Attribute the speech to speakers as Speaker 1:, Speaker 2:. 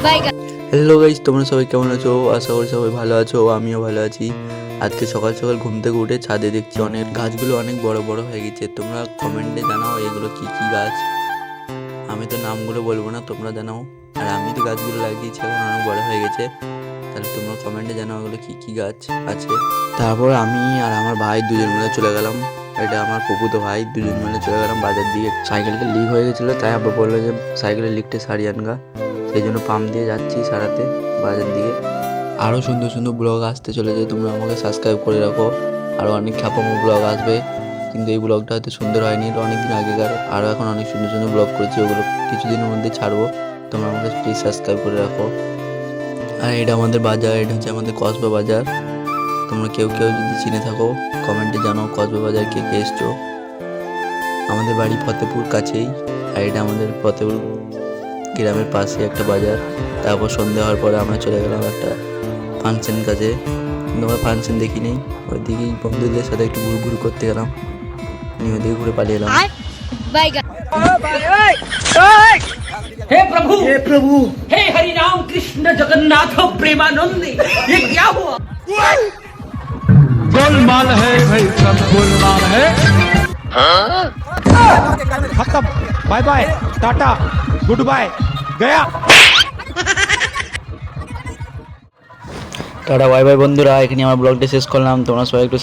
Speaker 1: Hello guys, তোমরা সবাই কেমন আছো? আশা করি সবাই ভালো আছো, আমিও ভালো আছি। আজকে সকাল সকাল ঘুম থেকে উঠে ছাদে দেখছি অনেক গাছগুলো অনেক বড় বড় হয়ে গেছে। তোমরা কমেন্টে জানাও এগুলো কি কি গাছ। আমি তো নামগুলো বলবো না, তোমরা জানাও। আর আমি তো গাছগুলো লাগিয়েছি, এখন অনেক বড় হয়ে গেছে। তাহলে তোমরা কমেন্টে জানাও এগুলো কি কি গাছ আছে। তারপর আমি আর আমার ভাই দুজন মিলে চলে গেলাম, এটা আমার ফুফুতো ভাই, দুজন মিলে চলে গেলাম বাজার দিকে। সাইকেলটা লিক হয়ে গেছিলো, তাই আবার বললো যে সাইকেলের লিকটা সারিয়ে আনগা। সেই জন্য পাম্প দিয়ে যাচ্ছি সারাতে বাজার দিকে। আরও সুন্দর সুন্দর ব্লগ আসতে চলেছে, তোমরা আমাকে সাবস্ক্রাইব করে রাখো। আরও অনেক খ্যাপামো ব্লগ আসবে, কিন্তু এই ব্লগটা হয়তো সুন্দর হয়নি, এটা অনেক দিন আগেকার। আরও এখন অনেক সুন্দর সুন্দর ব্লগ করেছি, ওগুলো কিছুদিনের মধ্যে ছাড়বো। তোমরা আমাকে প্লিজ সাবস্ক্রাইব করে রাখো। আর এটা আমাদের বাজার, এটা হচ্ছে আমাদের কসবা বাজার। তোমরা কেউ কেউ যদি চিনে থাকো কমেন্টে জানাও কসবা বাজার কে কে এসছো। আমাদের বাড়ি ফতেপুর কাছেই, আর এটা আমাদের ফতেপুর গ্রামের পাশে একটা বাজার। তারপর সন্ধ্যা হওয়ার পরে আমরা চলে গেলাম একটা ফাংশন কাজে, কিন্তু আমরা ফাংশন দেখি নেই, ওইদিকেই বন্ধুদের সাথে একটু ঘুরঘুরি করতে গেলাম, নিয়ে ওদিকে ঘুরে পালিয়ে এলাম।
Speaker 2: हे प्रभु हे हरि राम कृष्ण जगन्नाथ प्रेमानंद ये क्या हुआ?
Speaker 3: गोलमाल है भाई, सब गोलमाल है। खत्म, bye bye, tata, goodbye, गया।
Speaker 1: টাটা বাই বাই বন্ধুরা, এখানে আমার ব্লগটা শেষ করলাম। তোমরা সবাই একটু